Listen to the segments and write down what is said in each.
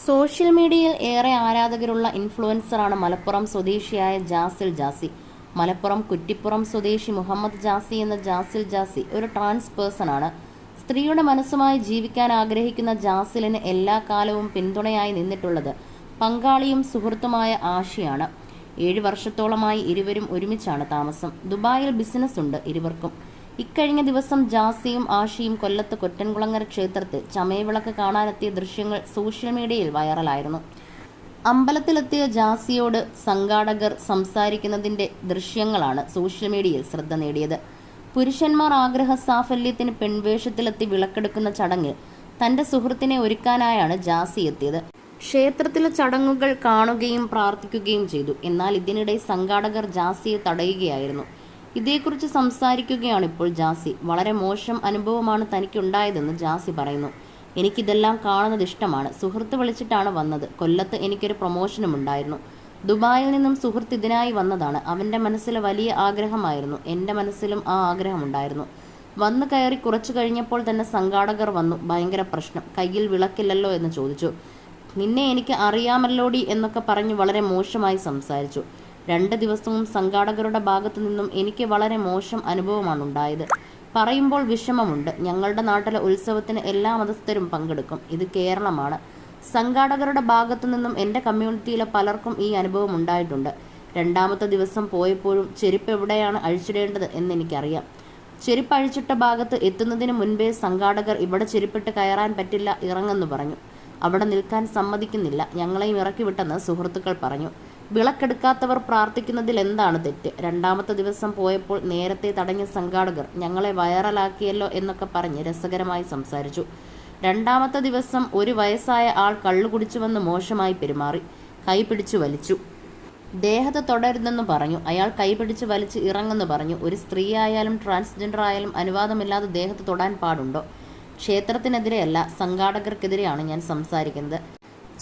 Social മീഡിയയിൽ ഏറെ ആരാധകരുള്ള ഇൻഫ്ലുവൻസറാണ് മലപ്പുറം സ്വദേശിയായ ജാസിൽ ജാസി. മലപ്പുറം കുറ്റിപ്പുറം സ്വദേശി മുഹമ്മദ് ജാസി എന്ന ജാസിൽ ജാസി ഒരു ട്രാൻസ് പേഴ്സണാണ്. സ്ത്രീയുടെ മനസ്സുമായി ജീവിക്കാൻ ആഗ്രഹിക്കുന്ന ജാസിലിന് എല്ലാ കാലവും പിന്തുണയായി നിന്നിട്ടുള്ളത് പങ്കാളിയും സുഹൃത്തുമായ ആഷിയാണ്. 7 വർഷത്തോളമായി ഇരുവരും ഒരുമിച്ചാണ് താമസം. ദുബായിൽ ബിസിനസ് ഉണ്ട് ഇരുവർക്കും. ഇക്കഴിഞ്ഞ ദിവസം ജാസിയും ആഷിയും കൊല്ലത്ത് കൊറ്റൻകുളങ്ങര ക്ഷേത്രത്തിൽ ചമയവിളക്ക് കാണാനെത്തിയ ദൃശ്യങ്ങൾ സോഷ്യൽ മീഡിയയിൽ വൈറലായിരുന്നു. അമ്പലത്തിലെത്തിയ ജാസിയോട് സംഘാടകർ സംസാരിക്കുന്നതിന്റെ ദൃശ്യങ്ങളാണ് സോഷ്യൽ മീഡിയയിൽ ശ്രദ്ധ നേടിയത്. പുരുഷന്മാർ ആഗ്രഹ സാഫല്യത്തിന് പെൺവേഷത്തിലെത്തി വിളക്കെടുക്കുന്ന ചടങ്ങിൽ തന്റെ സുഹൃത്തിനെ ഒരുക്കാനായാണ് ജാസി എത്തിയത്. ക്ഷേത്രത്തിലെ ചടങ്ങുകൾ കാണുകയും പ്രാർത്ഥിക്കുകയും ചെയ്തു. എന്നാൽ ഇതിനിടെ സംഘാടകർ ജാസിയെ തടയുകയായിരുന്നു. ഇതേക്കുറിച്ച് സംസാരിക്കുകയാണ് ഇപ്പോൾ ജാസി. വളരെ മോശം അനുഭവമാണ് തനിക്കുണ്ടായതെന്ന് ജാസി പറയുന്നു. എനിക്കിതെല്ലാം കാണുന്നത് ഇഷ്ടമാണ്. സുഹൃത്ത് വിളിച്ചിട്ടാണ് വന്നത്. കൊല്ലത്ത് എനിക്കൊരു പ്രൊമോഷനും ഉണ്ടായിരുന്നു. ദുബായിൽ നിന്നും സുഹൃത്ത് ഇതിനായി വന്നതാണ്. അവൻ്റെ മനസ്സിൽ വലിയ ആഗ്രഹമായിരുന്നു. എൻ്റെ മനസ്സിലും ആ ആഗ്രഹമുണ്ടായിരുന്നു. വന്നു കയറി കുറച്ചു കഴിഞ്ഞപ്പോൾ തന്നെ സംഘാടകർ വന്നു. ഭയങ്കര പ്രശ്നം. കയ്യിൽ വിളക്കില്ലല്ലോ എന്ന് ചോദിച്ചു. നിന്നെ എനിക്ക് അറിയാമല്ലോടി എന്നൊക്കെ പറഞ്ഞ് വളരെ മോശമായി സംസാരിച്ചു. 2 ദിവസവും സംഘാടകരുടെ ഭാഗത്തു നിന്നും എനിക്ക് വളരെ മോശം അനുഭവമാണ് ഉണ്ടായത്. പറയുമ്പോൾ വിഷമമുണ്ട്. ഞങ്ങളുടെ നാട്ടിലെ ഉത്സവത്തിന് എല്ലാ മതസ്ഥരും പങ്കെടുക്കും. ഇത് കേരളമാണ്. സംഘാടകരുടെ ഭാഗത്തു നിന്നും എൻ്റെ കമ്മ്യൂണിറ്റിയിലെ പലർക്കും ഈ അനുഭവം ഉണ്ടായിട്ടുണ്ട്. 2ാമത്തെ ദിവസം പോയപ്പോഴും ചെരുപ്പ് എവിടെയാണ് അഴിച്ചിടേണ്ടത് എന്നെനിക്കറിയാം. ചെരുപ്പ് അഴിച്ചിട്ട ഭാഗത്ത് എത്തുന്നതിന് മുൻപേ സംഘാടകർ ഇവിടെ ചെരുപ്പിട്ട് കയറാൻ പറ്റില്ല, ഇറങ്ങെന്ന് പറഞ്ഞു. അവിടെ നിൽക്കാൻ സമ്മതിക്കുന്നില്ല. ഞങ്ങളെയും ഇറക്കി വിട്ടെന്ന് സുഹൃത്തുക്കൾ പറഞ്ഞു. വിളക്കെടുക്കാത്തവർ പ്രാർത്ഥിക്കുന്നതിൽ എന്താണ് തെറ്റ്? 2ാമത്തെ ദിവസം പോയപ്പോൾ നേരത്തെ തടഞ്ഞ സംഘാടകർ ഞങ്ങളെ വൈറലാക്കിയല്ലോ എന്നൊക്കെ പറഞ്ഞ് രസകരമായി സംസാരിച്ചു. 2ാമത്തെ ദിവസം ഒരു വയസ്സായ ആൾ കള്ളുകുടിച്ചുവന്ന് മോശമായി പെരുമാറി. കൈപിടിച്ചു വലിച്ചു. ദേഹത്ത് തൊടരുതെന്ന് പറഞ്ഞു. അയാൾ കൈപിടിച്ച് വലിച്ച് ഇറങ്ങെന്ന് പറഞ്ഞു. ഒരു സ്ത്രീ ആയാലും ട്രാൻസ്ജെൻഡർ ആയാലും അനുവാദമില്ലാതെ ദേഹത്ത് തൊടാൻ പാടുണ്ടോ? ക്ഷേത്രത്തിനെതിരെയല്ല, സംഘാടകർക്കെതിരെയാണ് ഞാൻ സംസാരിക്കുന്നത്.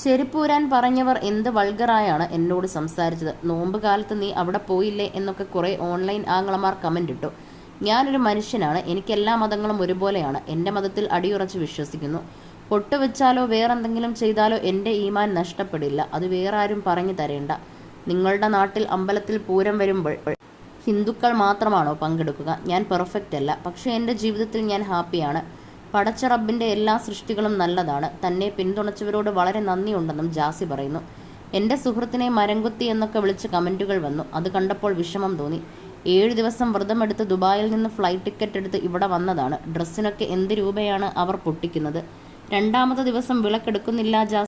ചെരുപ്പൂരാൻ പറഞ്ഞവർ എന്ത് വൾഗറായാണ് എന്നോട് സംസാരിച്ചത്. നോമ്പ് കാലത്ത് നീ അവിടെ പോയില്ലേ എന്നൊക്കെ കുറേ ഓൺലൈൻ ആങ്ങളമാർ കമൻ്റ് ഇട്ടു. ഞാനൊരു മനുഷ്യനാണ്. എനിക്കെല്ലാ മതങ്ങളും ഒരുപോലെയാണ്. എൻ്റെ മതത്തിൽ അടിയുറച്ച് വിശ്വസിക്കുന്നു. പൊട്ടുവെച്ചാലോ വേറെന്തെങ്കിലും ചെയ്താലോ എൻ്റെ ഈമാൻ നഷ്ടപ്പെടില്ല. അത് വേറെ ആരും പറഞ്ഞു തരേണ്ട. നിങ്ങളുടെ നാട്ടിൽ അമ്പലത്തിൽ പൂരം വരുമ്പോൾ ഹിന്ദുക്കൾ മാത്രമാണോ പങ്കെടുക്കുക? ഞാൻ പെർഫെക്റ്റ് അല്ല, പക്ഷേ എൻ്റെ ജീവിതത്തിൽ ഞാൻ ഹാപ്പിയാണ്. പടച്ച റബ്ബിൻ്റെ എല്ലാ സൃഷ്ടികളും നല്ലതാണ്. തന്നെ പിന്തുണച്ചവരോട് വളരെ നന്ദിയുണ്ടെന്നും ജാസി പറയുന്നു. എൻ്റെ സുഹൃത്തിനെ മരംകുത്തി എന്നൊക്കെ വിളിച്ച് കമൻറ്റുകൾ വന്നു. അത് കണ്ടപ്പോൾ വിഷമം തോന്നി. 7 ദിവസം വ്രതമെടുത്ത് ദുബായിൽ നിന്ന് ഫ്ലൈറ്റ് ടിക്കറ്റ് എടുത്ത് ഇവിടെ വന്നതാണ്. ഡ്രസ്സിനൊക്കെ എന്ത് രൂപയാണ് അവർ പൊട്ടിക്കുന്നത്. 2ാമത്തെ ദിവസം വിളക്കെടുക്കുന്നില്ല ജാസി.